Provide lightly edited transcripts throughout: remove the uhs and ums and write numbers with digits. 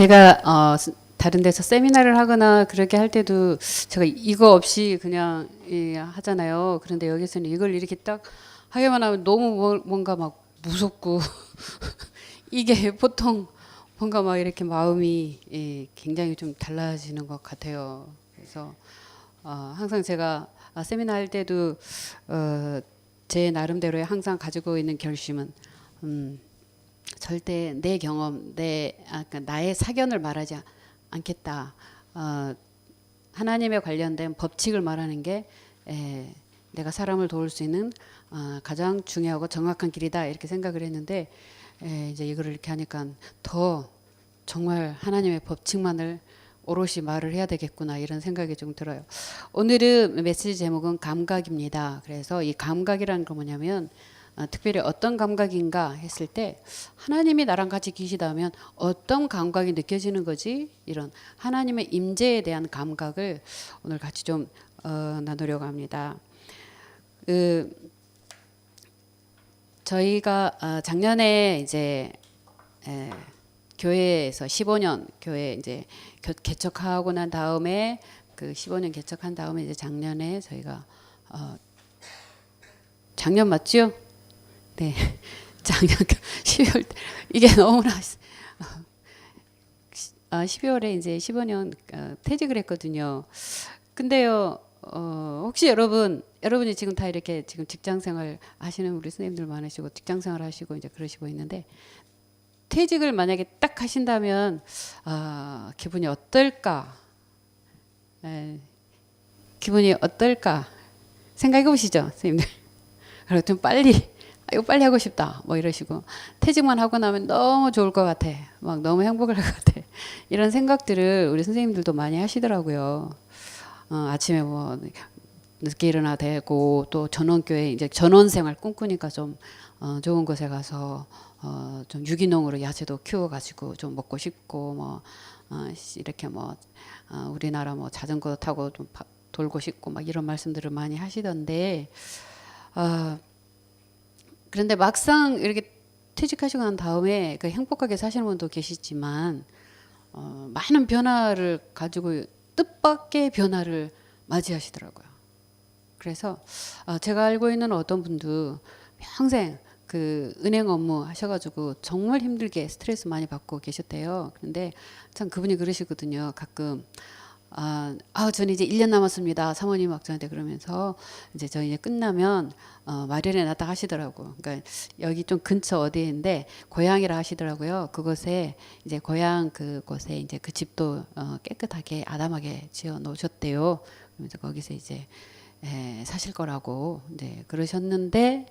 제가 다른 데서 세미나를 하거나 그렇게 할 때도 제가 이거 없이 그냥 하잖아요. 그런데 여기서는 이걸 이렇게 딱 하기만 하면 너무 뭔가 막 무섭고 이게 보통 뭔가 막 이렇게 마음이 굉장히 좀 달라지는 것 같아요. 그래서 항상 제가 세미나 할 때도 제 나름대로의 항상 가지고 있는 결심은 절대 내 경험, 그러니까 나의 사견을 말하지 않겠다. 하나님에 관련된 법칙을 말하는 게 내가 사람을 도울 수 있는 가장 중요하고 정확한 길이다 이렇게 생각을 했는데 이제 이거를 이렇게 하니까 더 정말 하나님의 법칙만을 오롯이 말을 해야 되겠구나 이런 생각이 좀 들어요. 오늘은 메시지 제목은 감각입니다. 그래서 이 감각이라는 건 뭐냐면 특별히 어떤 감각인가 했을 때 하나님이 나랑 같이 계시다면 어떤 감각이 느껴지는 거지? 이런 하나님의 임재에 대한 감각을 오늘 같이 좀 나누려고 합니다. 저희가 작년에 이제 교회에서 15년 교회 이제 개척하고 난 다음에 그 15년 개척한 다음에 이제 작년에 저희가 작년 맞죠? 네, 작년 12월 이게 너무나 12월에 이제 15년 퇴직을 했거든요. 근데요, 혹시 여러분이 지금 다 이렇게 지금 직장생활 하시는 우리 선생님들 많으시고 직장생활 하시고 이제 그러시고 있는데 퇴직을 만약에 딱 하신다면 기분이 어떨까? 기분이 어떨까? 생각해 보시죠, 선생님들. 그리고 좀 빨리 이거 빨리 하고 싶다 뭐 이러시고 퇴직만 하고 나면 너무 좋을 것 같아 막 너무 행복할 것 같아 이런 생각들을 우리 선생님들도 많이 하시더라고요. 아침에 뭐 늦게 일어나 되고 또 전원교회 이제 전원생활 꿈꾸니까 좀 좋은 곳에 가서 좀 유기농으로 야채도 키워가지고 좀 먹고 싶고 뭐 이렇게 뭐 우리나라 뭐 자전거 타고 좀 돌고 싶고 막 이런 말씀들을 많이 하시던데 그런데 막상 이렇게 퇴직하시고 난 다음에 그 행복하게 사시는 분도 계시지만 많은 변화를 가지고 뜻밖의 변화를 맞이하시더라고요. 그래서 제가 알고 있는 어떤 분도 평생 그 은행 업무 하셔가지고 정말 힘들게 스트레스 많이 받고 계셨대요. 그런데 참 그분이 그러시거든요. 가끔 저는 이제 1년 남았습니다. 사모님 막 저한테 그러면서 이제 저 이제 끝나면 마련해 놨다 하시더라고. 그러니까 여기 좀 근처 어디인데 고향이라 하시더라고요. 그곳에 이제 고향 그곳에 이제 그 집도 깨끗하게 아담하게 지어 놓으셨대요. 그러면서 거기서 이제 사실 거라고 이제 그러셨는데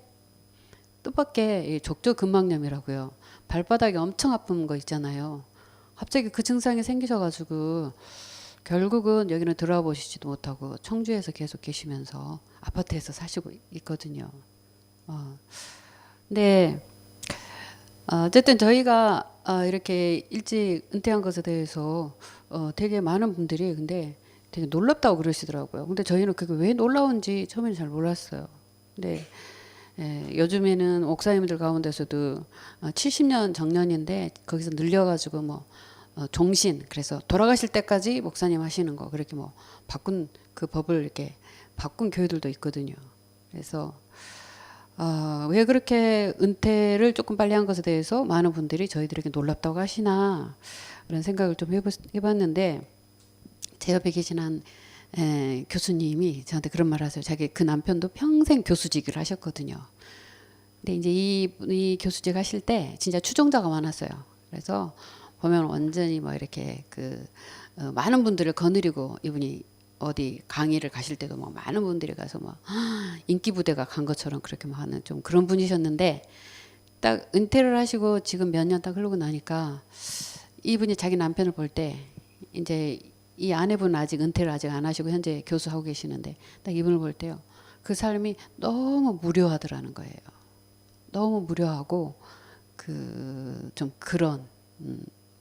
뜻밖의 이 족저근막염이라고요. 발바닥이 엄청 아픈 거 있잖아요. 갑자기 그 증상이 생기셔가지고 결국은 여기는 들어와 보시지도 못하고 청주에서 계속 계시면서 아파트에서 사시고 있거든요. 근데 어쨌든 저희가 이렇게 일찍 은퇴한 것에 대해서 되게 많은 분들이 근데 되게 놀랍다고 그러시더라고요. 근데 저희는 그게 왜 놀라운지 처음에는 잘 몰랐어요. 근데 요즘에는 목사님들 가운데서도 70년 정년인데 거기서 늘려가지고 뭐 종신 그래서 돌아가실 때까지 목사님 하시는 거 그렇게 뭐 바꾼 그 법을 이렇게 바꾼 교회들도 있거든요. 그래서 왜 그렇게 은퇴를 조금 빨리 한 것에 대해서 많은 분들이 저희들에게 놀랍다고 하시나 그런 생각을 좀 해봤는데 제 옆에 계신 한 교수님이 저한테 그런 말 하세요. 자기 그 남편도 평생 교수직을 하셨거든요. 근데 이제 이 교수직 하실 때 진짜 추종자가 많았어요. 그래서 보면 완전히 뭐 이렇게 많은 분들을 거느리고 이분이 어디 강의를 가실 때도 막 많은 분들이 가서 막 인기 부대가 간 것처럼 그렇게 막 하는 좀 그런 분이셨는데 딱 은퇴를 하시고 지금 몇 년 딱 흐르고 나니까 이분이 자기 남편을 볼 때 이제 이 아내분은 아직 은퇴를 아직 안 하시고 현재 교수하고 계시는데 딱 이분을 볼 때요. 그 삶이 너무 무료하더라는 거예요. 너무 무료하고 좀 그런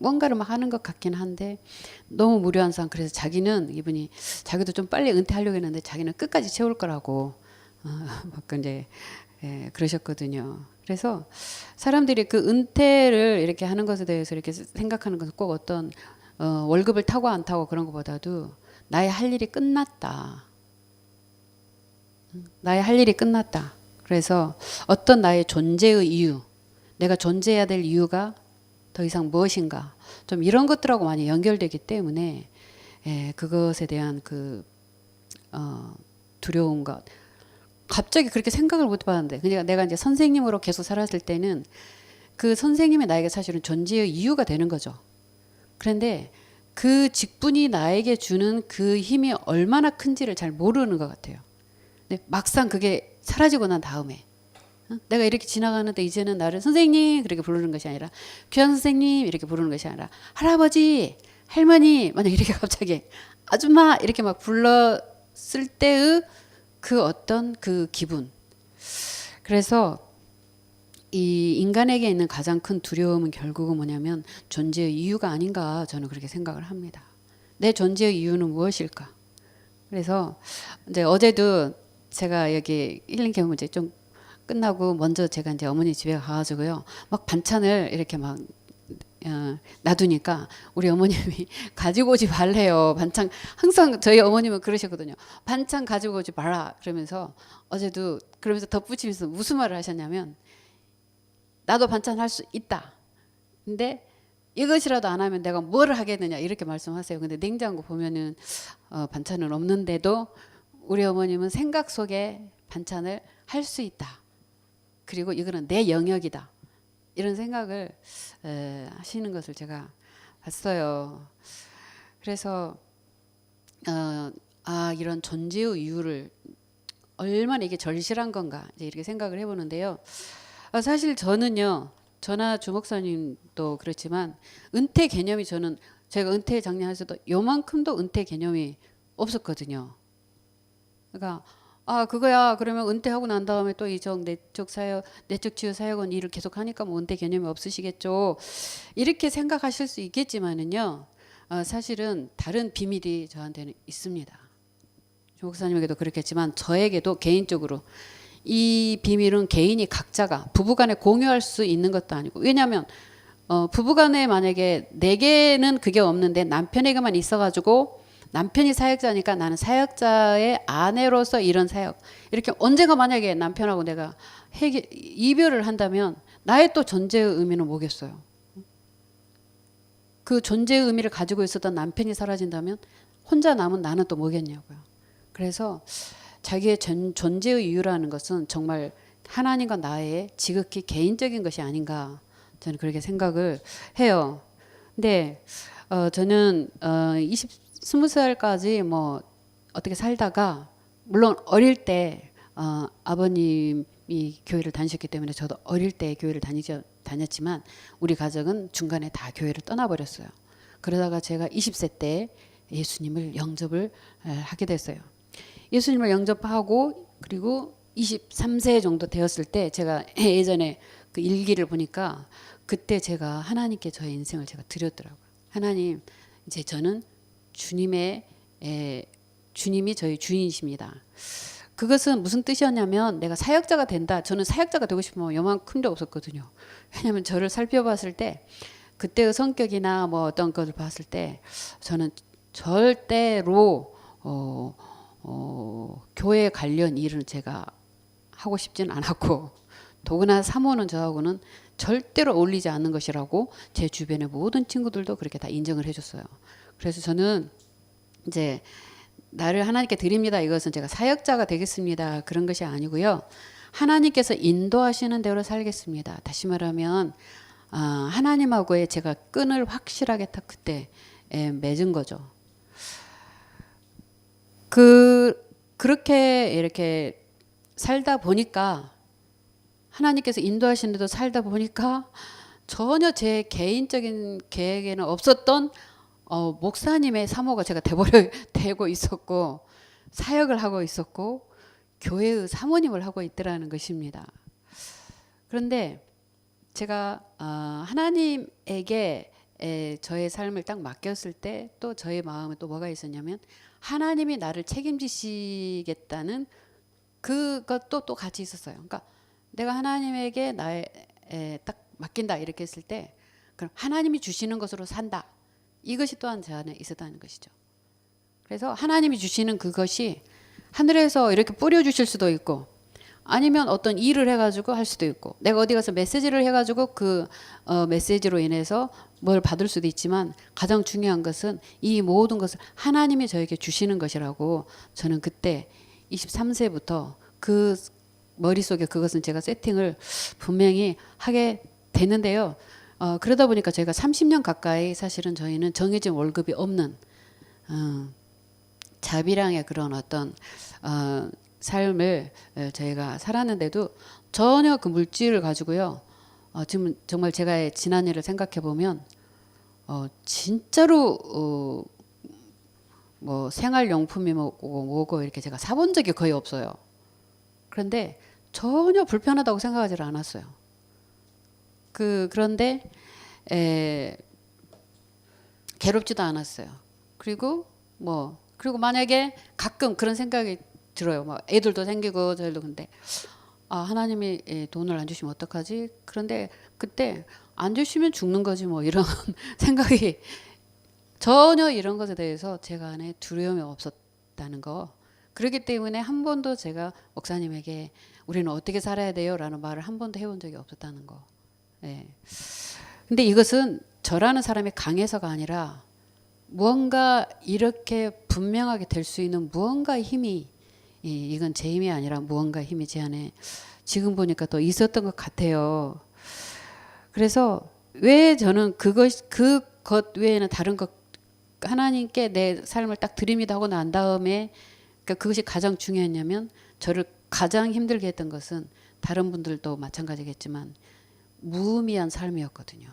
뭔가를 막 하는 것 같긴 한데 너무 무료한 상황. 그래서 이분이 자기도 좀 빨리 은퇴하려고 했는데 자기는 끝까지 채울 거라고 막 이제 예, 그러셨거든요. 그래서 사람들이 그 은퇴를 이렇게 하는 것에 대해서 이렇게 생각하는 것은 꼭 어떤 월급을 타고 안 타고 그런 것보다도 나의 할 일이 끝났다. 나의 할 일이 끝났다. 그래서 어떤 나의 존재의 이유, 내가 존재해야 될 이유가 더 이상 무엇인가, 좀 이런 것들하고 많이 연결되기 때문에 예, 그것에 대한 그 두려운 것. 갑자기 그렇게 생각을 못 해봤는데, 그러니까 내가 이제 선생님으로 계속 살았을 때는 그 선생님이 나에게 사실은 존재의 이유가 되는 거죠. 그런데 그 직분이 나에게 주는 그 힘이 얼마나 큰지를 잘 모르는 것 같아요. 근데 막상 그게 사라지고 난 다음에 내가 이렇게 지나가는데 이제는 나를 선생님 그렇게 부르는 것이 아니라 귀한 선생님 이렇게 부르는 것이 아니라 할아버지, 할머니 만약 이렇게 갑자기 아줌마 이렇게 막 불렀을 때의 그 어떤 그 기분. 그래서 이 인간에게 있는 가장 큰 두려움은 결국은 뭐냐면 존재의 이유가 아닌가 저는 그렇게 생각을 합니다. 내 존재의 이유는 무엇일까? 그래서 이제 어제도 제가 여기 힐링 캠프 이제 좀 끝나고 먼저 제가 이제 어머니 집에 가가지고요 막 반찬을 이렇게 막 놔두니까 우리 어머님이 가지고 오지 말래요. 반찬 항상 저희 어머님은 그러셨거든요. 반찬 가지고 오지 마라 그러면서 어제도 그러면서 덧붙이면서 무슨 말을 하셨냐면 나도 반찬 할 수 있다. 근데 이것이라도 안 하면 내가 뭘 하겠느냐 이렇게 말씀하세요. 근데 냉장고 보면은 반찬은 없는데도 우리 어머님은 생각 속에 반찬을 할 수 있다. 그리고 이거는 내 영역이다. 이런 생각을 하시는 것을 제가 봤어요. 그래서 이런 존재의 이유를 얼마나 이게 절실한 건가 이제 이렇게 생각을 해보는데요. 사실 저는요, 저나 주목사님도 그렇지만 은퇴 개념이 제가 은퇴 작년에서도 요만큼도 은퇴 개념이 없었거든요. 그러니까 그거야 그러면 은퇴하고 난 다음에 또 이쪽 내적 치유 사역원 일을 계속 하니까 뭐 은퇴 개념이 없으시겠죠 이렇게 생각하실 수 있겠지만은요 사실은 다른 비밀이 저한테는 있습니다. 조 목사님에게도 그렇겠지만 저에게도 개인적으로 이 비밀은 개인이 각자가 부부간에 공유할 수 있는 것도 아니고 왜냐하면 부부간에 만약에 내게는 그게 없는데 남편에게만 있어가지고 남편이 사역자니까 나는 사역자의 아내로서 이런 사역 이렇게 언젠가 만약에 남편하고 내가 이별을 한다면 나의 또 존재의 의미는 뭐겠어요? 그 존재의 의미를 가지고 있었던 남편이 사라진다면 혼자 남은 나는 또 뭐겠냐고요. 그래서 자기의 존재의 이유라는 것은 정말 하나님과 나의 지극히 개인적인 것이 아닌가 저는 그렇게 생각을 해요. 근데 저는 20살까지 뭐 어떻게 살다가 물론 어릴 때 아버님이 교회를 다니셨기 때문에 저도 어릴 때 교회를 다녔지만 우리 가족은 중간에 다 교회를 떠나버렸어요. 그러다가 제가 20세 때 예수님을 영접을 하게 됐어요. 예수님을 영접하고 그리고 23세 정도 되었을 때 제가 예전에 그 일기를 보니까 그때 제가 하나님께 저의 인생을 제가 드렸더라고요. 하나님, 이제 저는 주님이 저희 주인이십니다. 그것은 무슨 뜻이었냐면 내가 사역자가 된다. 저는 사역자가 되고 싶으면 요만큼도 없었거든요. 왜냐하면 저를 살펴봤을 때 그때의 성격이나 뭐 어떤 것을 봤을 때 저는 절대로 교회 관련 일은 제가 하고 싶지는 않았고 더구나 사모는 저하고는 절대로 어울리지 않는 것이라고 제 주변의 모든 친구들도 그렇게 다 인정을 해줬어요. 그래서 저는 이제 나를 하나님께 드립니다. 이것은 제가 사역자가 되겠습니다. 그런 것이 아니고요. 하나님께서 인도하시는 대로 살겠습니다. 다시 말하면 하나님하고의 제가 끈을 확실하게 딱 그때 맺은 거죠. 그렇게 이렇게 살다 보니까 하나님께서 인도하시는 대로 살다 보니까 전혀 제 개인적인 계획에는 없었던 목사님의 사모가 제가 되고 있었고 사역을 하고 있었고 교회의 사모님을 하고 있더라는 것입니다. 그런데 제가 하나님에게 저의 삶을 딱 맡겼을 때 또 저의 마음에 또 뭐가 있었냐면 하나님이 나를 책임지시겠다는 그것도 또 같이 있었어요. 그러니까 내가 하나님에게 딱 맡긴다 이렇게 했을 때 그럼 하나님이 주시는 것으로 산다. 이것이 또한 제 안에 있었다는 것이죠. 그래서 하나님이 주시는 그것이 하늘에서 이렇게 뿌려주실 수도 있고 아니면 어떤 일을 해가지고 할 수도 있고 내가 어디 가서 메시지를 해가지고 그 메시지로 인해서 뭘 받을 수도 있지만 가장 중요한 것은 이 모든 것을 하나님이 저에게 주시는 것이라고 저는 그때 23세부터 그 머릿속에 그것은 제가 세팅을 분명히 하게 됐는데요. 그러다 보니까 저희가 30년 가까이 사실은 저희는 정해진 월급이 없는 자비랑의 그런 어떤 삶을 저희가 살았는데도 전혀 그 물질을 가지고요. 지금 정말 제가 지난 일을 생각해 보면 진짜로 뭐 생활용품이 뭐고 이렇게 제가 사본 적이 거의 없어요. 그런데 전혀 불편하다고 생각하지 않았어요. 그런데 괴롭지도 않았어요. 그리고 만약에 가끔 그런 생각이 들어요. 막 애들도 생기고 저희도 근데 하나님이 돈을 안 주시면 어떡하지? 그런데 그때 안 주시면 죽는 거지 뭐 이런 생각이 전혀 이런 것에 대해서 제가 안에 두려움이 없었다는 거. 그렇기 때문에 한 번도 제가 목사님에게 우리는 어떻게 살아야 돼요? 라는 말을 한 번도 해본 적이 없었다는 거. 예. 근데 이것은 저라는 사람이 강해서가 아니라 무언가 이렇게 분명하게 될 수 있는 무언가의 힘이 이건 제 힘이 아니라 무언가의 힘이 제 안에 지금 보니까 또 있었던 것 같아요. 그래서 왜 저는 그것 외에는 다른 것 하나님께 내 삶을 딱 드립니다 하고 난 다음에 그러니까 그것이 가장 중요했냐면 저를 가장 힘들게 했던 것은 다른 분들도 마찬가지겠지만 무의미한 삶이었거든요.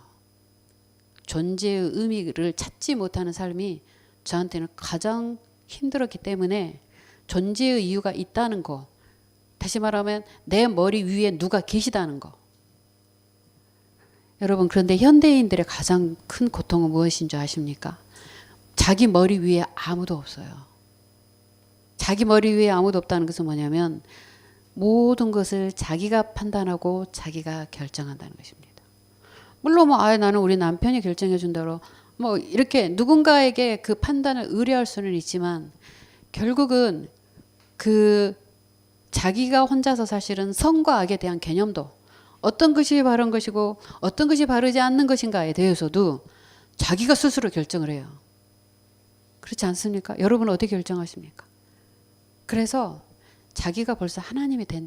존재의 의미를 찾지 못하는 삶이 저한테는 가장 힘들었기 때문에 존재의 이유가 있다는 거, 다시 말하면 내 머리 위에 누가 계시다는 거. 여러분 그런데 현대인들의 가장 큰 고통은 무엇인 줄 아십니까? 자기 머리 위에 아무도 없어요. 자기 머리 위에 아무도 없다는 것은 뭐냐면 모든 것을 자기가 판단하고 자기가 결정한다는 것입니다. 물론 나는 우리 남편이 결정해 준다로 뭐 이렇게 누군가에게 그 판단을 의뢰할 수는 있지만 결국은 그 자기가 혼자서 사실은 선과 악에 대한 개념도 어떤 것이 바른 것이고 어떤 것이 바르지 않는 것인가에 대해서도 자기가 스스로 결정을 해요. 그렇지 않습니까? 여러분은 어떻게 결정하십니까? 그래서 자기가 벌써 하나님이 된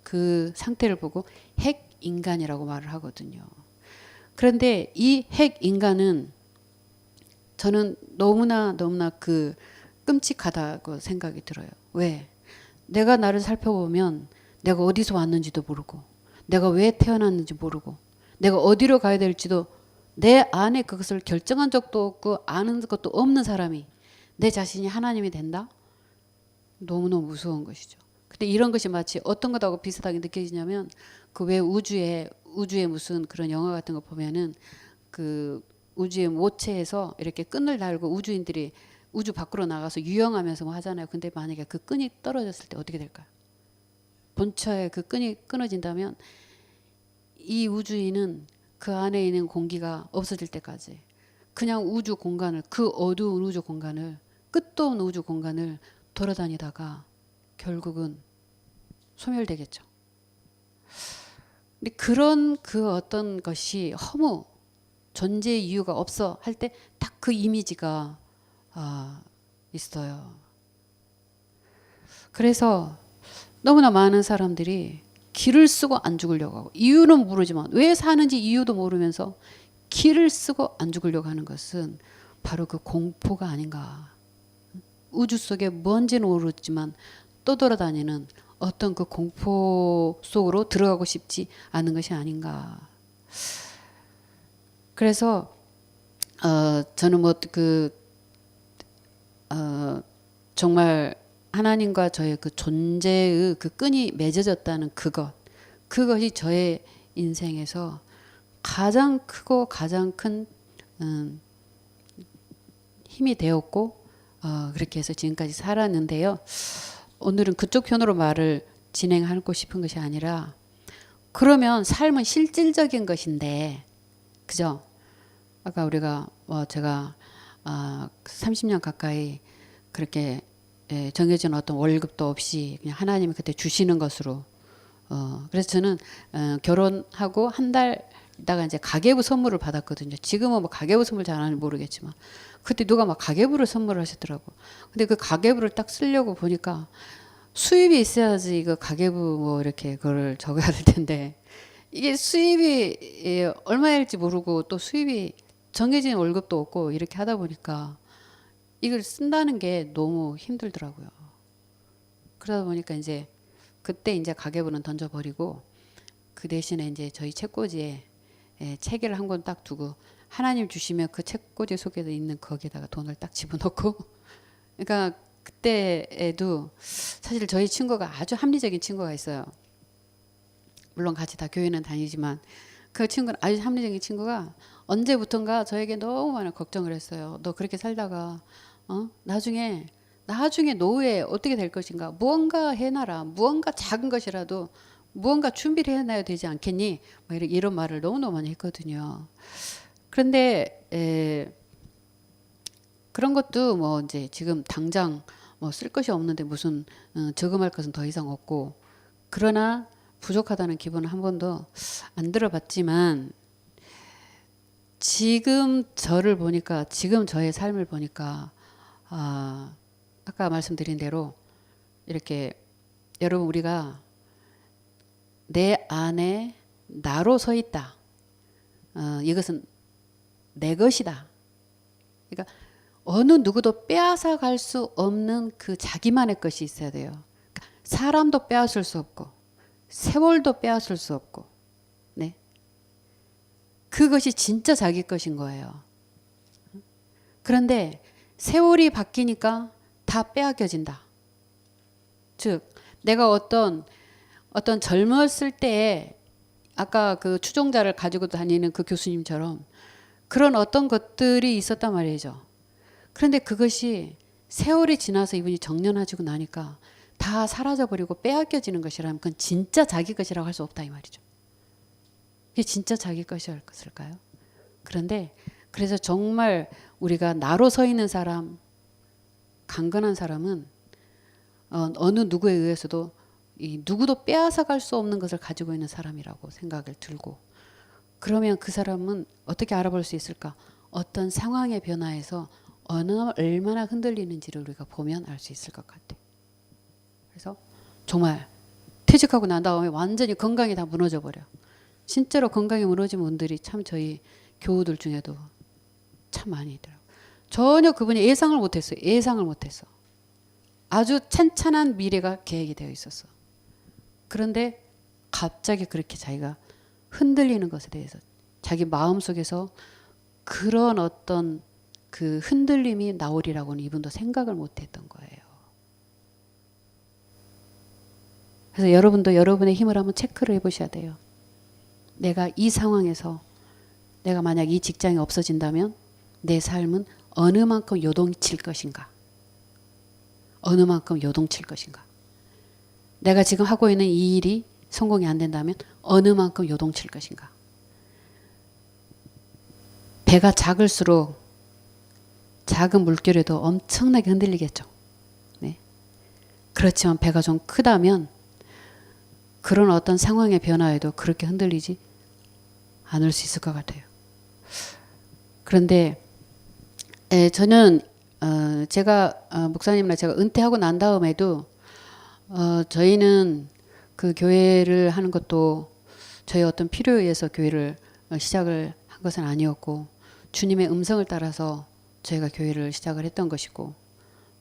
그 상태를 보고 핵 인간이라고 말을 하거든요. 그런데 이 핵 인간은 저는 너무나 그 끔찍하다고 생각이 들어요. 왜? 내가 나를 살펴보면 내가 어디서 왔는지도 모르고 내가 왜 태어났는지 모르고 내가 어디로 가야 될지도 내 안에 그것을 결정한 적도 없고 아는 것도 없는 사람이 내 자신이 하나님이 된다? 너무너무 무서운 것이죠. 근데 이런 것이 마치 어떤 것하고 비슷하게 느껴지냐면 그 왜 우주에 무슨 그런 영화 같은 거 보면은 그 우주의 모체에서 이렇게 끈을 달고 우주인들이 우주 밖으로 나가서 유영하면서 뭐 하잖아요. 근데 만약에 그 끈이 떨어졌을 때 어떻게 될까요? 본처에 그 끈이 끊어진다면 이 우주인은 그 안에 있는 공기가 없어질 때까지 그냥 우주 공간을 그 어두운 우주 공간을 끝도 없는 우주 공간을 돌아다니다가 결국은 소멸되겠죠. 근데 그런 그 어떤 것이 허무 존재의 이유가 없어 할 때 딱 그 이미지가 있어요. 그래서 너무나 많은 사람들이 길을 쓰고 안 죽으려고 하고 이유는 모르지만 왜 사는지 이유도 모르면서 길을 쓰고 안 죽으려고 하는 것은 바로 그 공포가 아닌가. 우주 속에 뭔지는 모르지만 떠돌아다니는 어떤 그 공포 속으로 들어가고 싶지 않은 것이 아닌가. 그래서 저는 정말 하나님과 저의 그 존재의 그 끈이 맺어졌다는 그것이 저의 인생에서 가장 크고 가장 큰 힘이 되었고 그렇게 해서 지금까지 살았는데요. 오늘은 그쪽 편으로 말을 진행하고 싶은 것이 아니라 그러면 삶은 실질적인 것인데, 그죠? 아까 우리가 제가 30년 가까이 그렇게 정해진 어떤 월급도 없이 그냥 하나님이 그때 주시는 것으로 그래서 저는 결혼하고 한 달 있다가 이제 가계부 선물을 받았거든요. 지금은 뭐 가계부 선물 잘 하는지 모르겠지만 그때 누가 막 가계부를 선물을 하셨더라고. 근데 그 가계부를 딱 쓰려고 보니까 수입이 있어야지 이거 가계부 뭐 이렇게 그걸 적어야 될 텐데 이게 수입이 얼마일지 모르고 또 수입이 정해진 월급도 없고 이렇게 하다 보니까 이걸 쓴다는 게 너무 힘들더라고요. 그러다 보니까 이제 그때 이제 가계부는 던져버리고 그 대신에 이제 저희 책꽂이에 책을 한 권 딱 두고 하나님 주시면 그 책꽂이 속에 있는 거기에다가 돈을 딱 집어넣고 그러니까 그때에도 사실 저희 친구가 아주 합리적인 친구가 있어요. 물론 같이 다 교회는 다니지만 그 친구는 아주 합리적인 친구가 언제부턴가 저에게 너무 많은 걱정을 했어요. 너 그렇게 살다가 나중에 노후에 어떻게 될 것인가? 무언가 해놔라. 무언가 작은 것이라도 무언가 준비를 해놔야 되지 않겠니? 뭐 이런 말을 너무너무 많이 했거든요. 그런데 그런 것도 뭐 이제 지금 당장 뭐 쓸 것이 없는데 무슨 저금할 것은 더 이상 없고 그러나 부족하다는 기분은 한 번도 안 들어봤지만 지금 저를 보니까 지금 저의 삶을 보니까 아까 말씀드린 대로 이렇게 여러분 우리가 내 안에 나로 서 있다. 이것은 내 것이다. 그러니까 어느 누구도 빼앗아 갈 수 없는 그 자기만의 것이 있어야 돼요. 그러니까 사람도 빼앗을 수 없고 세월도 빼앗을 수 없고 네. 그것이 진짜 자기 것인 거예요. 그런데 세월이 바뀌니까 다 빼앗겨진다. 즉 내가 어떤 젊었을 때에 아까 그 추종자를 가지고 다니는 그 교수님처럼 그런 어떤 것들이 있었단 말이죠. 그런데 그것이 세월이 지나서 이분이 정년하시고 나니까 다 사라져버리고 빼앗겨지는 것이라면 그건 진짜 자기 것이라고 할 수 없다 이 말이죠. 그게 진짜 자기 것일까요? 그런데 그래서 정말 우리가 나로 서 있는 사람, 강건한 사람은 어느 누구에 의해서도 이 누구도 빼앗아 갈 수 없는 것을 가지고 있는 사람이라고 생각을 들고 그러면 그 사람은 어떻게 알아볼 수 있을까? 어떤 상황의 변화에서 얼마나 흔들리는지를 우리가 보면 알 수 있을 것 같아요. 그래서 정말 퇴직하고 난 다음에 완전히 건강이 다 무너져 버려. 진짜로 건강이 무너진 분들이 참 저희 교우들 중에도 참 많이 있더라고요. 전혀 그분이 예상을 못했어요. 예상을 못했어. 아주 찬찬한 미래가 계획이 되어 있었어. 그런데 갑자기 그렇게 자기가 흔들리는 것에 대해서 자기 마음속에서 그런 어떤 그 흔들림이 나오리라고는 이분도 생각을 못했던 거예요. 그래서 여러분도 여러분의 힘을 한번 체크를 해보셔야 돼요. 내가 이 상황에서 내가 만약 이 직장이 없어진다면 내 삶은 어느 만큼 요동칠 것인가? 어느 만큼 요동칠 것인가? 내가 지금 하고 있는 이 일이 성공이 안 된다면 어느 만큼 요동칠 것인가? 배가 작을수록 작은 물결에도 엄청나게 흔들리겠죠. 네. 그렇지만 배가 좀 크다면 그런 어떤 상황의 변화에도 그렇게 흔들리지 않을 수 있을 것 같아요. 그런데 저는 제가 목사님이랑 제가 은퇴하고 난 다음에도 저희는 그 교회를 하는 것도 저희 어떤 필요에 의해서 교회를 시작을 한 것은 아니었고 주님의 음성을 따라서 저희가 교회를 시작을 했던 것이고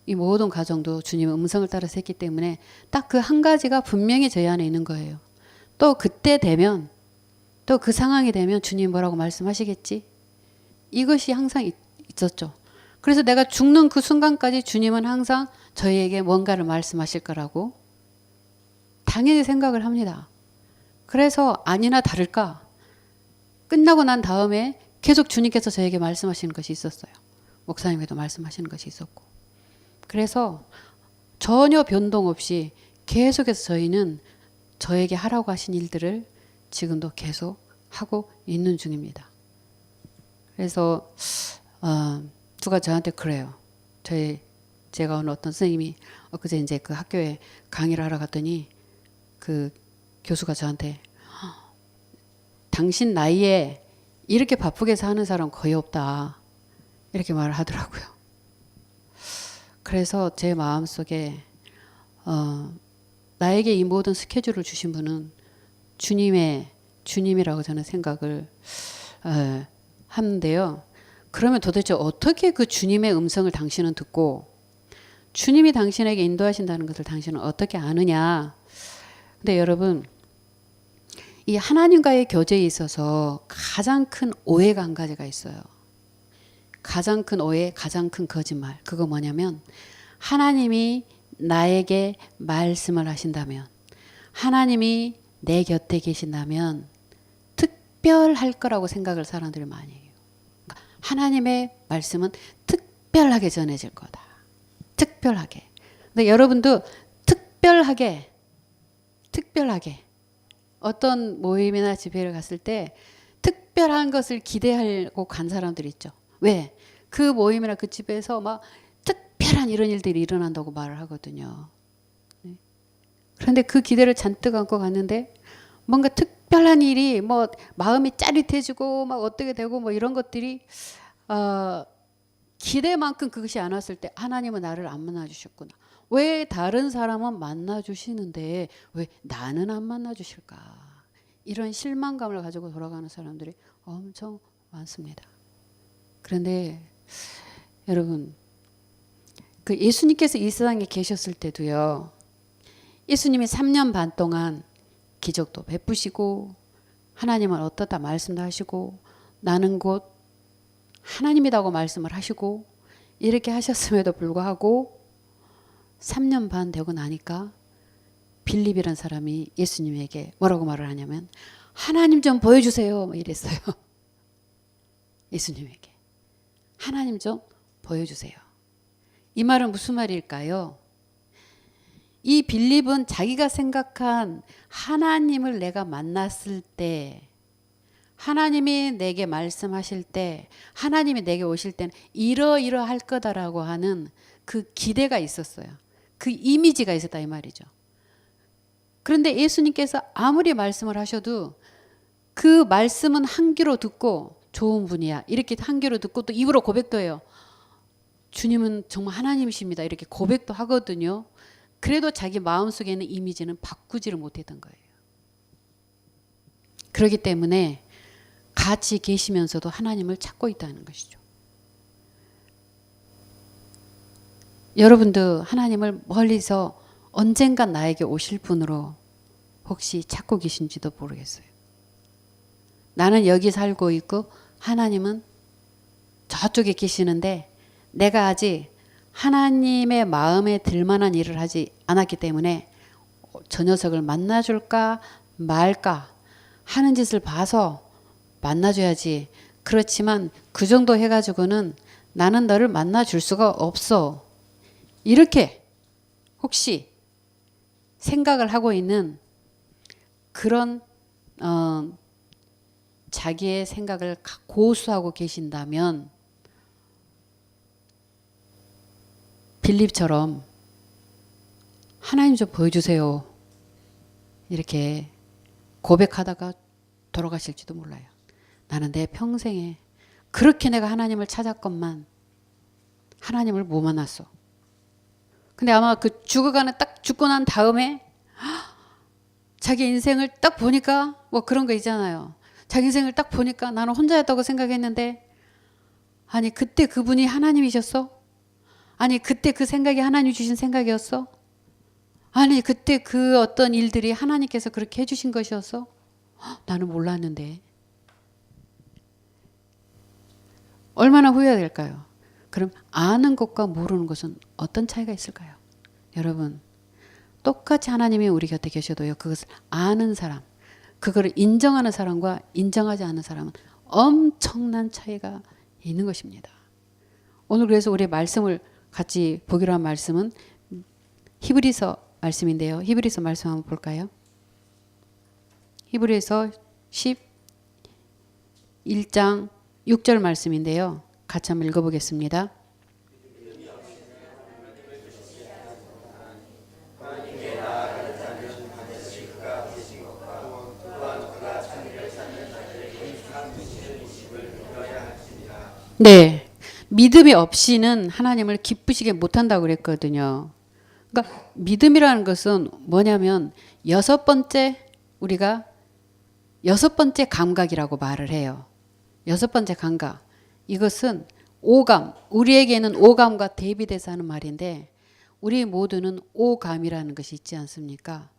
이 모든 과정도 주님의 음성을 따라서 했기 때문에 딱 그 한 가지가 분명히 저희 안에 있는 거예요. 또 그때 되면 또 그 상황이 되면 주님 뭐라고 말씀하시겠지? 이것이 항상 있었죠. 그래서 내가 죽는 그 순간까지 주님은 항상 저희에게 뭔가를 말씀하실 거라고 당연히 생각을 합니다. 그래서 아니나 다를까 끝나고 난 다음에 계속 주님께서 저에게 말씀하시는 것이 있었어요. 목사님께도 말씀하시는 것이 있었고 그래서 전혀 변동 없이 계속해서 저희는 저에게 하라고 하신 일들을 지금도 계속 하고 있는 중입니다. 그래서 누가 저한테 그래요. 제가 어느 어떤 선생님이 엊그제 이제 그 학교에 강의를 하러 갔더니 그 교수가 저한테 당신 나이에 이렇게 바쁘게 사는 사람 거의 없다. 이렇게 말을 하더라고요. 그래서 제 마음속에 나에게 이 모든 스케줄을 주신 분은 주님이라고 저는 생각을 하는데요. 그러면 도대체 어떻게 그 주님의 음성을 당신은 듣고 주님이 당신에게 인도하신다는 것을 당신은 어떻게 아느냐. 근데 여러분, 이 하나님과의 교제에 있어서 가장 큰 오해가 한 가지가 있어요. 가장 큰 오해, 가장 큰 거짓말. 그거 뭐냐면 하나님이 나에게 말씀을 하신다면, 하나님이 내 곁에 계신다면 특별할 거라고 생각을 사람들이 많이 해요. 그러니까 하나님의 말씀은 특별하게 전해질 거다. 특별하게. 근데 여러분도 특별하게 어떤 모임이나 집회를 갔을 때 특별한 것을 기대하고 간 사람들이 있죠. 왜? 그 모임이나 그 집에서 막 특별한 이런 일들이 일어난다고 말을 하거든요. 그런데 그 기대를 잔뜩 안고 갔는데 뭔가 특별한 일이 뭐 마음이 짜릿해지고 막 어떻게 되고 뭐 이런 것들이 기대만큼 그것이 안 왔을 때 하나님은 나를 안 만나주셨구나. 왜 다른 사람은 만나주시는데 왜 나는 안 만나주실까. 이런 실망감을 가지고 돌아가는 사람들이 엄청 많습니다. 그런데 여러분, 그 예수님께서 이 세상에 계셨을 때도요. 예수님이 3년 반 동안 기적도 베푸시고 하나님은 어떻다 말씀도 하시고 나는 곧 하나님이라고 말씀을 하시고 이렇게 하셨음에도 불구하고 3년 반 되고 나니까 빌립이라는 사람이 예수님에게 뭐라고 말을 하냐면 하나님 좀 보여주세요. 뭐 이랬어요. 예수님에게. 하나님 좀 보여주세요. 이 말은 무슨 말일까요? 이 빌립은 자기가 생각한 하나님을 내가 만났을 때, 하나님이 내게 말씀하실 때, 하나님이 내게 오실 때는 이러이러할 거다라고 하는 그 기대가 있었어요. 그 이미지가 있었다 이 말이죠. 그런데 예수님께서 아무리 말씀을 하셔도 그 말씀은 한 귀로 듣고 좋은 분이야 이렇게 한 귀로 듣고 또 입으로 고백도 해요. 주님은 정말 하나님이십니다 이렇게 고백도 하거든요. 그래도 자기 마음속에 있는 이미지는 바꾸지를 못했던 거예요. 그렇기 때문에 같이 계시면서도 하나님을 찾고 있다는 것이죠. 여러분도 하나님을 멀리서 언젠간 나에게 오실 분으로 혹시 찾고 계신지도 모르겠어요. 나는 여기 살고 있고 하나님은 저쪽에 계시는데 내가 아직 하나님의 마음에 들만한 일을 하지 않았기 때문에 저 녀석을 만나줄까 말까 하는 짓을 봐서 만나줘야지. 그렇지만 그 정도 해가지고는 나는 너를 만나줄 수가 없어. 이렇게 혹시 생각을 하고 있는 그런 자기의 생각을 고수하고 계신다면 빌립처럼 하나님 좀 보여주세요. 이렇게 고백하다가 돌아가실지도 몰라요. 나는 내 평생에 그렇게 내가 하나님을 찾았건만 하나님을 못 만났어. 근데 아마 그 죽어가는 딱 죽고 난 다음에 자기 인생을 딱 보니까 뭐 그런 거 있잖아요. 자기 인생을 딱 보니까 나는 혼자였다고 생각했는데 아니 그때 그분이 하나님이셨어? 아니 그때 그 생각이 하나님 주신 생각이었어? 아니 그때 그 어떤 일들이 하나님께서 그렇게 해주신 것이었어? 나는 몰랐는데. 얼마나 후회될까요? 그럼 아는 것과 모르는 것은 어떤 차이가 있을까요? 여러분 똑같이 하나님이 우리 곁에 계셔도요. 그것을 아는 사람, 그거를 인정하는 사람과 인정하지 않는 사람은 엄청난 차이가 있는 것입니다. 오늘 그래서 우리 말씀을 같이 보기로 한 말씀은 히브리서 말씀인데요. 히브리서 말씀 한번 볼까요? 히브리서 11장 6절 말씀인데요. 같이 한번 읽어보겠습니다. 네. 믿음이 없이는 하나님을 기쁘시게 못한다고 그랬거든요. 그러니까 믿음이라는 것은 뭐냐면 우리가 여섯 번째 감각이라고 말을 해요. 여섯 번째 감각. 이것은 오감. 우리에게는 오감과 대비돼서 하는 말인데 우리 모두는 오감이라는 것이 있지 않습니까?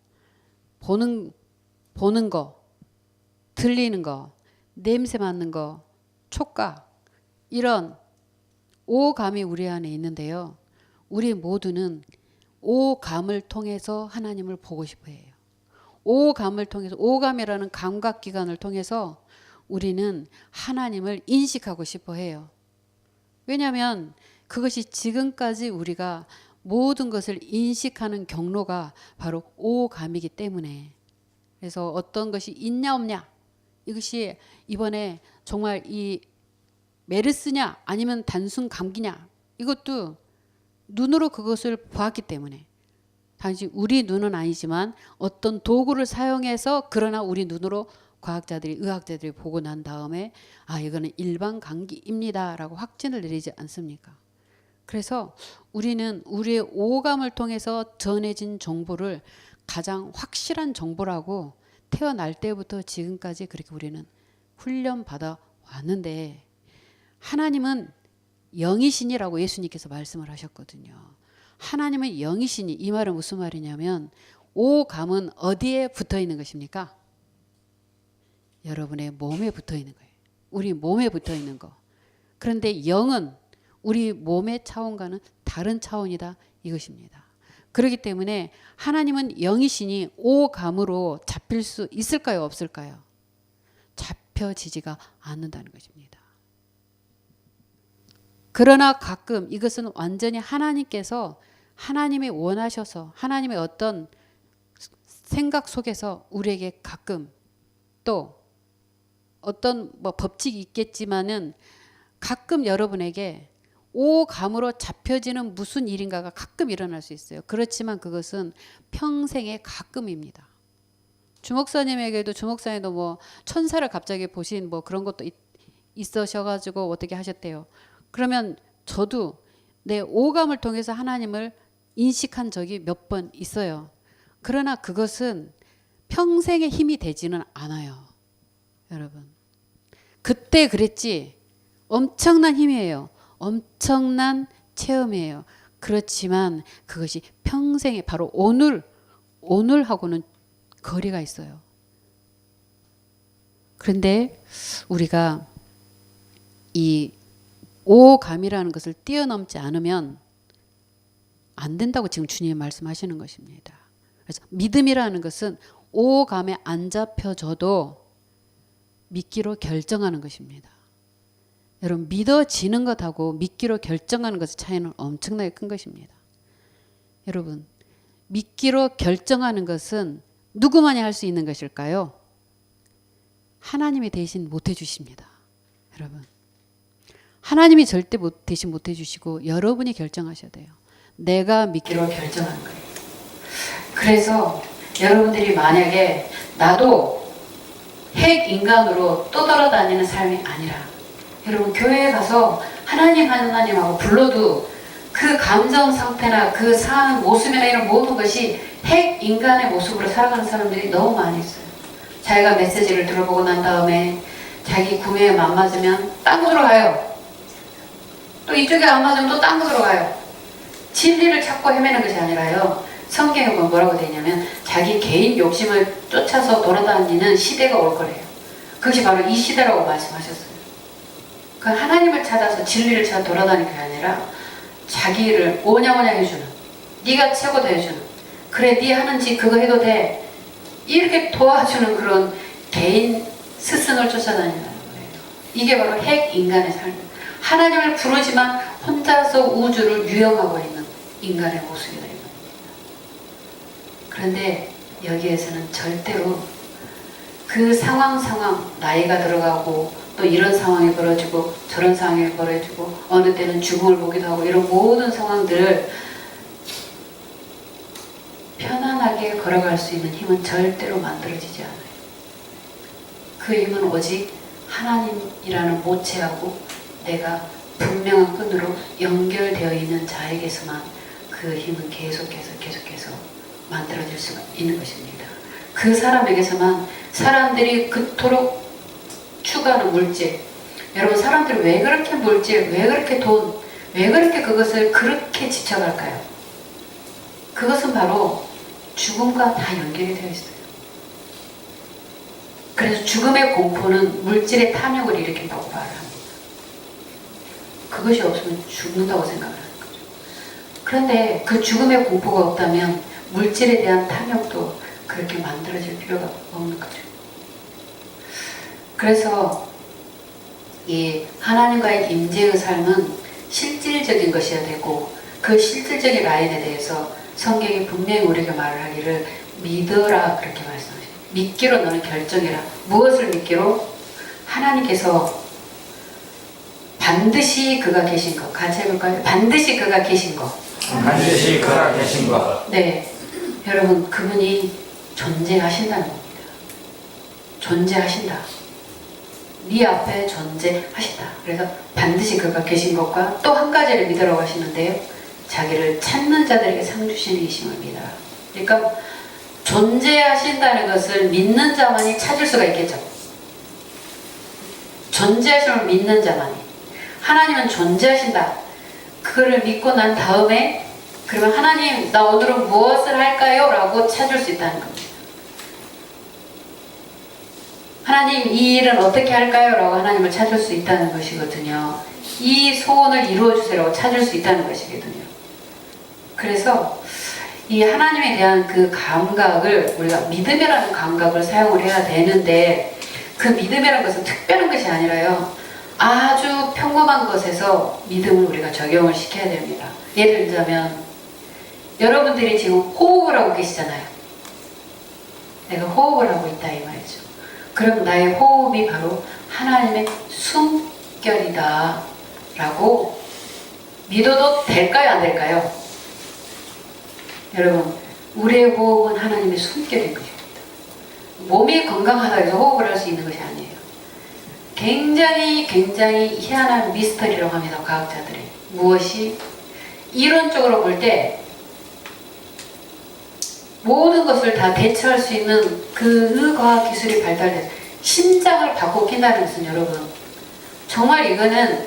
보는 거, 들리는 거, 냄새 맡는 거, 촉각. 이런 오감이 우리 안에 있는데요. 우리 모두는 오감을 통해서 하나님을 보고 싶어 해요. 오감을 통해서, 오감이라는 감각기관을 통해서 우리는 하나님을 인식하고 싶어 해요. 왜냐하면 그것이 지금까지 우리가 모든 것을 인식하는 경로가 바로 오감이기 때문에. 그래서 어떤 것이 있냐 없냐, 이것이 이번에 정말 이 메르스냐 아니면 단순 감기냐, 이것도 눈으로 그것을 보았기 때문에, 단지 우리 눈은 아니지만 어떤 도구를 사용해서, 그러나 우리 눈으로 의학자들이 보고 난 다음에 이거는 일반 감기입니다 라고 확진을 내리지 않습니까? 그래서 우리는 우리의 오감을 통해서 전해진 정보를 가장 확실한 정보라고 태어날 때부터 지금까지 그렇게 우리는 훈련받아 왔는데, 하나님은 영이신이라고 예수님께서 말씀을 하셨거든요. 하나님은 영이신이, 이 말은 무슨 말이냐면 오감은 어디에 붙어 있는 것입니까? 여러분의 몸에 붙어 있는 거예요. 우리 몸에 붙어 있는 거. 그런데 영은 우리 몸의 차원과는 다른 차원이다, 이것입니다. 그렇기 때문에 하나님은 영이시니 오감으로 잡힐 수 있을까요, 없을까요? 잡혀지지가 않는다는 것입니다. 그러나 가끔 이것은 완전히 하나님께서, 하나님이 원하셔서, 하나님의 어떤 생각 속에서 우리에게 가끔, 또 어떤 법칙이 있겠지만은 가끔 여러분에게 오감으로 잡혀지는 무슨 일인가가 가끔 일어날 수 있어요. 그렇지만 그것은 평생의 가끔입니다. 주목사님에게도, 주목사님도 천사를 갑자기 보신 그런 것도 있으셔가지고 어떻게 하셨대요. 그러면 저도 내 오감을 통해서 하나님을 인식한 적이 몇 번 있어요. 그러나 그것은 평생의 힘이 되지는 않아요. 여러분, 그때 그랬지 엄청난 힘이에요. 엄청난 체험이에요. 그렇지만 그것이 평생에, 바로 오늘하고는 거리가 있어요. 그런데 우리가 이 오감이라는 것을 뛰어넘지 않으면 안 된다고 지금 주님이 말씀하시는 것입니다. 그래서 믿음이라는 것은 오감에 안 잡혀져도 믿기로 결정하는 것입니다. 여러분, 믿어지는 것하고 믿기로 결정하는 것의 차이는 엄청나게 큰 것입니다. 여러분, 믿기로 결정하는 것은 누구만이 할 수 있는 것일까요? 하나님이 대신 못해 주십니다. 여러분, 하나님이 절대 대신 못해 주시고 여러분이 결정하셔야 돼요. 내가 믿기로 결정하는 거예요. 그래서 여러분들이 만약에 나도 핵 인간으로 떠돌아다니는 삶이 아니라, 여러분 교회에 가서 하나님하고 불러도 그 감정 상태나 그 사는 모습이나 이런 모든 것이 핵 인간의 모습으로 살아가는 사람들이 너무 많이 있어요. 자기가 메시지를 들어보고 난 다음에 자기 구매에 안 맞으면 딴 곳으로 가요. 또 이쪽에 안 맞으면 또 딴 곳으로 가요. 진리를 찾고 헤매는 것이 아니라요, 성경에 보면 뭐라고 되냐면 자기 개인 욕심을 쫓아서 돌아다니는 시대가 올 거래요. 그것이 바로 이 시대라고 말씀하셨어요. 그 하나님을 찾아서 진리를 찾아 돌아다니는 게 아니라 자기를 오냐오냐 해주는, 네가 최고다 해주는, 그래 네 하는지 그거 해도 돼, 이렇게 도와주는 그런 개인 스승을 쫓아다닌다는 거예요. 이게 바로 핵 인간의 삶. 하나님을 부르지만 혼자서 우주를 유영하고 있는 인간의 모습이다, 이겁니다. 그런데 여기에서는 절대로 그 상황 나이가 들어가고 또 이런 상황이 벌어지고 저런 상황이 벌어지고 어느 때는 죽음을 보기도 하고 이런 모든 상황들을 편안하게 걸어갈 수 있는 힘은 절대로 만들어지지 않아요. 그 힘은 오직 하나님이라는 모체하고 내가 분명한 끈으로 연결되어 있는 자에게서만 그 힘은 계속해서 만들어질 수가 있는 것입니다. 그 사람에게서만 사람들이 그토록 추구하는 물질, 여러분 사람들이 왜 그렇게 물질, 왜 그렇게 돈, 왜 그렇게 그것을 그렇게 지쳐갈까요? 그것은 바로 죽음과 다 연결이 되어 있어요. 그래서 죽음의 공포는 물질의 탐욕을 일으킨다고 말을 합니다. 그것이 없으면 죽는다고 생각을 하는 거죠. 그런데 그 죽음의 공포가 없다면 물질에 대한 탐욕도 그렇게 만들어질 필요가 없는 거죠. 그래서 이 하나님과의 임재의 삶은 실질적인 것이어야 되고 그 실질적인 라인에 대해서 성경이 분명히 우리에게 말을 하기를 믿어라 그렇게 말씀하셔요. 믿기로 너는 결정해라. 무엇을 믿기로? 하나님께서 반드시 그가 계신 것. 같이 해볼까요? 반드시 그가 계신 것. 반드시 그가 계신 것. 네, 여러분 그분이 존재하신다는 겁니다. 존재하신다. 네 앞에 존재하신다. 그래서 반드시 그가 계신 것과 또 한 가지를 믿으라고 하시는데요. 자기를 찾는 자들에게 상 주시는 이심을 믿어라. 그러니까 존재하신다는 것을 믿는 자만이 찾을 수가 있겠죠. 존재하심을 믿는 자만이. 하나님은 존재하신다. 그거를 믿고 난 다음에 그러면 하나님 나 오늘은 무엇을 할까요? 라고 찾을 수 있다는 겁니다. 하나님 이 일은 어떻게 할까요? 라고 하나님을 찾을 수 있다는 것이거든요. 이 소원을 이루어주세요라고 찾을 수 있다는 것이거든요. 그래서 이 하나님에 대한 그 감각을 우리가 믿음이라는 감각을 사용을 해야 되는데 그 믿음이라는 것은 특별한 것이 아니라요. 아주 평범한 것에서 믿음을 우리가 적용을 시켜야 됩니다. 예를 들자면 여러분들이 지금 호흡을 하고 계시잖아요. 내가 호흡을 하고 있다 이 말이죠. 그럼 나의 호흡이 바로 하나님의 숨결이다 라고 믿어도 될까요? 안 될까요? 여러분 우리의 호흡은 하나님의 숨결인 것입니다. 몸이 건강하다 해서 호흡을 할 수 있는 것이 아니에요. 굉장히 희한한 미스터리라고 합니다. 과학자들이. 무엇이? 이론적으로 볼 때 모든 것을 다 대처할 수 있는 그 과학 기술이 발달돼서 심장을 바꿔 낀다는 것은 여러분 정말 이거는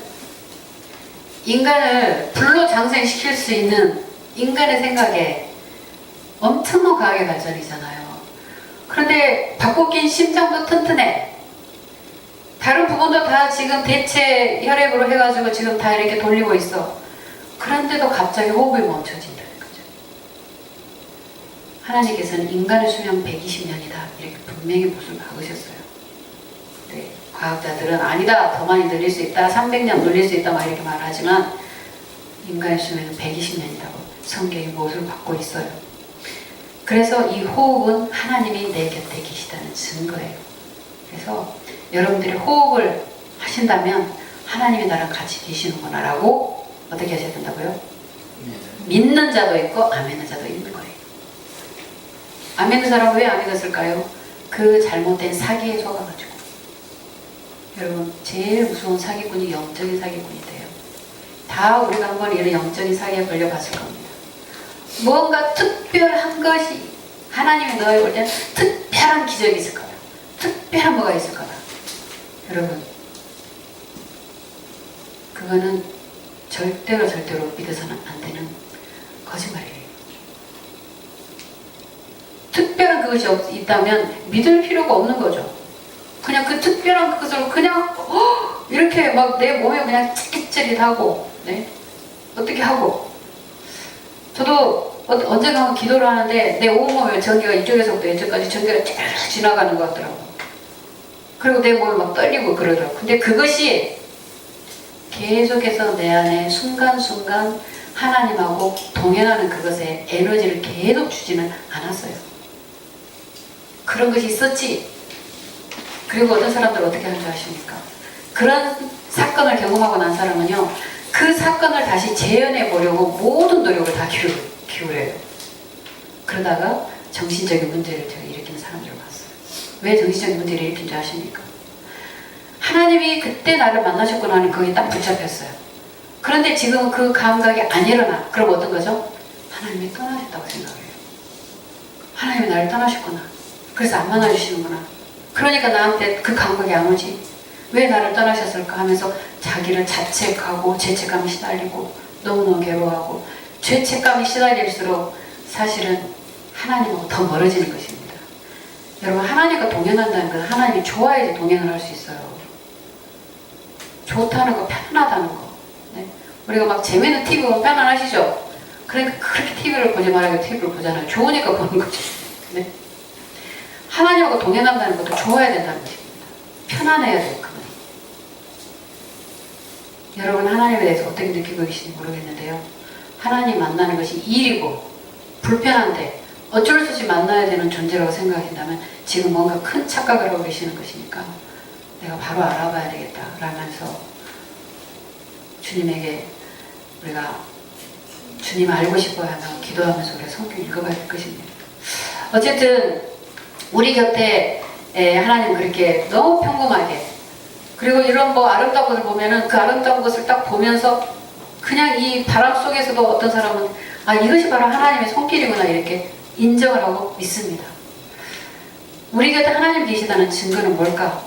인간을 불로장생시킬 수 있는 인간의 생각에 엄청난 과학의 발전이잖아요. 그런데 바꿔 낀 심장도 튼튼해. 다른 부분도 다 지금 대체 혈액으로 해가지고 지금 다 이렇게 돌리고 있어. 그런데도 갑자기 호흡이 멈춰진다는 거죠. 하나님께서는 인간의 수명 120년이다 이렇게 분명히 못을 박으셨어요. 네, 과학자들은 아니다 더 많이 늘릴 수 있다 300년 늘릴 수 있다 막 이렇게 말하지만 인간의 수명은 120년이라고 성경이 못을 받고 있어요. 그래서 이 호흡은 하나님이 내 곁에 계시다는 증거예요. 그래서 여러분들이 호흡을 하신다면 하나님이 나랑 같이 계시는구나 라고 어떻게 하셔야 된다고요? 믿는 자도 있고 안 믿는 자도 있는 거예요. 안 믿는 사람은 왜 안 믿었을까요? 그 잘못된 사기에 속아가지고. 여러분 제일 무서운 사기꾼이 영적인 사기꾼이 돼요. 다 우리가 한번 이런 영적인 사기에 걸려봤을 겁니다. 뭔가 특별한 것이 하나님이 너에게 올 때는 특별한 기적이 있을 거다. 특별한 뭐가 있을 거다. 여러분 그거는 절대로 믿어서는 안 되는 거짓말이에요. 특별한 그것이 있다면 믿을 필요가 없는 거죠. 그냥 그 특별한 그것으로 그냥 이렇게 막 내 몸에 그냥 찌릿찌릿하고 네? 어떻게 하고 저도 언젠가 한번 기도를 하는데 내 온몸에 전기가 이쪽에서부터 이쪽까지 전기가 쫙 지나가는 것 같더라고. 그리고 내 몸이 막 떨리고 그러더라고. 근데 그것이 계속해서 내 안에 순간순간 하나님하고 동행하는 그것에 에너지를 계속 주지는 않았어요. 그런 것이 있었지. 그리고 어떤 사람들은 어떻게 하는 줄 아십니까? 그런 사건을 경험하고 난 사람은요, 그 사건을 다시 재현해 보려고 모든 노력을 다 기울여요. 그러다가 정신적인 문제를 제가 일으키는 사람들을 봤어요. 왜 정신적인 문제를 일으킨 줄 아십니까? 하나님이 그때 나를 만나셨구나 하는 거기에 딱 붙잡혔어요. 그런데 지금은 그 감각이 안 일어나. 그럼 어떤 거죠? 하나님이 떠나셨다고 생각해요. 하나님이 나를 떠나셨구나. 그래서 안 만나주시는구나. 그러니까 나한테 그 감각이 안 오지. 왜 나를 떠나셨을까 하면서 자기를 자책하고 죄책감에 시달리고 너무너무 괴로워하고, 죄책감에 시달릴수록 사실은 하나님하고 더 멀어지는 것입니다. 여러분, 하나님과 동행한다는 건 하나님이 좋아야지 동행을 할 수 있어요. 좋다는 거, 편안하다는 거. 네? 우리가 막 재미있는 TV 보면 편안하시죠? 그러니까 그렇게 TV를 보지 말라고 TV를 보잖아요. 좋으니까 보는 거죠. 네? 하나님하고 동행한다는 것도 좋아야 된다는 것입니다. 편안해야 돼요. 그건. 여러분, 하나님에 대해서 어떻게 느끼고 계신지 모르겠는데요. 하나님 만나는 것이 일이고 불편한데 어쩔 수 없이 만나야 되는 존재라고 생각하신다면 지금 뭔가 큰 착각을 하고 계시는 것이니까 내가 바로 알아봐야 되겠다 라면서 주님에게 우리가 주님 알고 싶어야 하면 기도하면서 우리가 성경 읽어봐야 될 것입니다. 어쨌든 우리 곁에 하나님 그렇게 너무 평범하게, 그리고 이런 뭐 아름다운 것을 보면은 그 아름다운 것을 딱 보면서 그냥 이 바람 속에서도 어떤 사람은 아, 이것이 바로 하나님의 손길이구나 이렇게 인정을 하고 믿습니다. 우리 곁에 하나님 계시다는 증거는 뭘까?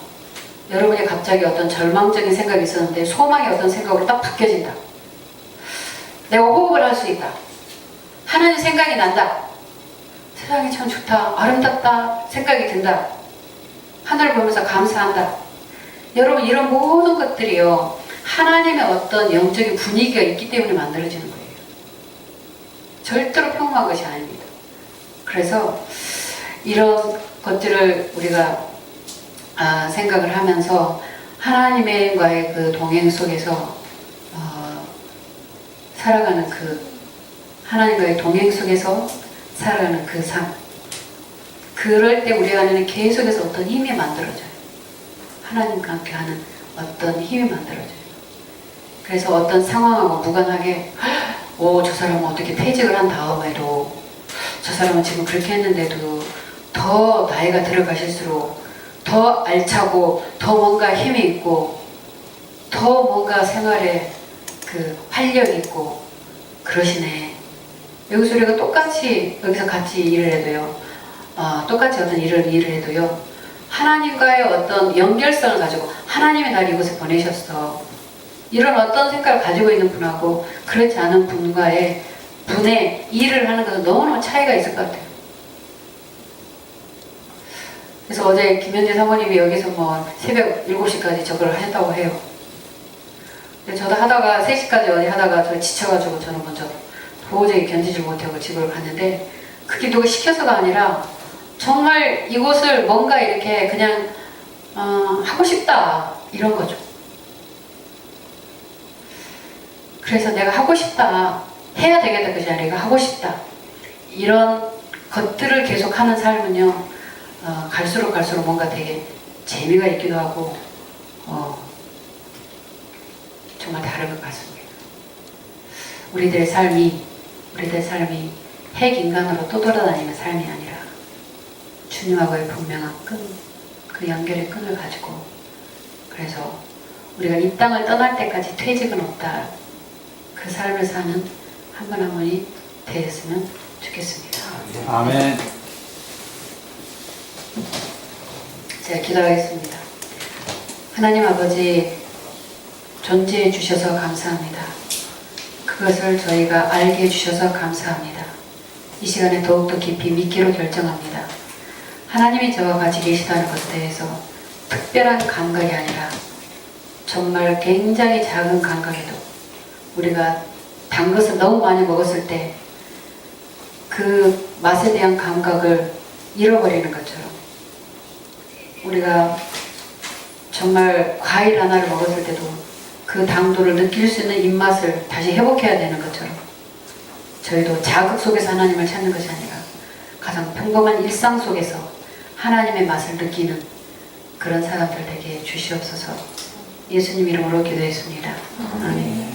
여러분이 갑자기 어떤 절망적인 생각이 있었는데 소망의 어떤 생각으로 딱 바뀌어진다. 내가 호흡을 할 수 있다. 하나님 생각이 난다. 세상이 참 좋다. 아름답다. 생각이 든다. 하늘을 보면서 감사한다. 여러분, 이런 모든 것들이요, 하나님의 어떤 영적인 분위기가 있기 때문에 만들어지는 거예요. 절대로 평범한 것이 아닙니다. 그래서 이런 것들을 우리가 생각을 하면서 하나님과의 그 동행 속에서 살아가는 하나님과의 동행 속에서 살아가는 그 삶, 그럴 때 우리 안에는 계속해서 어떤 힘이 만들어져요. 하나님과 함께 하는 어떤 힘이 만들어져요. 그래서 어떤 상황하고 무관하게 저 사람은 어떻게 퇴직을 한 다음에도, 저 사람은 지금 그렇게 했는데도 더 나이가 들어가실수록 더 알차고 더 뭔가 힘이 있고 더 뭔가 생활에 활력 있고 그러시네. 여기서 우리가 똑같이 여기서 같이 일을 해도요, 똑같이 어떤 일을 해도요, 하나님과의 어떤 연결성을 가지고 하나님이 날 이곳에 보내셨어, 이런 어떤 생각을 가지고 있는 분하고 그렇지 않은 분의 일을 하는 것은 너무너무 차이가 있을 것 같아요. 그래서 어제 김현재 사모님이 여기서 뭐 새벽 7시까지 저걸 하셨다고 해요. 근데 저도 하다가 3시까지 어디 하다가 저 지쳐가지고 저는 먼저 도저히 견디질 못하고 집을 갔는데, 그게 누가 시켜서가 아니라 정말 이곳을 뭔가 이렇게 그냥 하고 싶다 이런 거죠. 그래서 내가 하고 싶다, 해야 되겠다 그지 아니라 하고 싶다, 이런 것들을 계속 하는 삶은요, 갈수록 뭔가 되게 재미가 있기도 하고 정말 다른 것 같습니다. 우리들의 삶이 핵인간으로 떠돌아다니는 삶이 아니라 주님하고의 분명한 그 연결의 끈을 가지고, 그래서 우리가 이 땅을 떠날 때까지 퇴직은 없다, 그 삶을 사는 한 분 한 분이 되었으면 좋겠습니다. 아멘. 제가 기도하겠습니다. 하나님 아버지, 존재해 주셔서 감사합니다. 그것을 저희가 알게 해주셔서 감사합니다. 이 시간에 더욱더 깊이 믿기로 결정합니다. 하나님이 저와 같이 계시다는 것에 대해서 특별한 감각이 아니라 정말 굉장히 작은 감각에도 우리가 단 것을 너무 많이 먹었을 때 그 맛에 대한 감각을 잃어버리는 것처럼, 우리가 정말 과일 하나를 먹었을 때도 그 당도를 느낄 수 있는 입맛을 다시 회복해야 되는 것처럼, 저희도 자극 속에서 하나님을 찾는 것이 아니라 가장 평범한 일상 속에서 하나님의 맛을 느끼는 그런 사람들 되게 주시옵소서. 예수님 이름으로 기도했습니다. 아멘.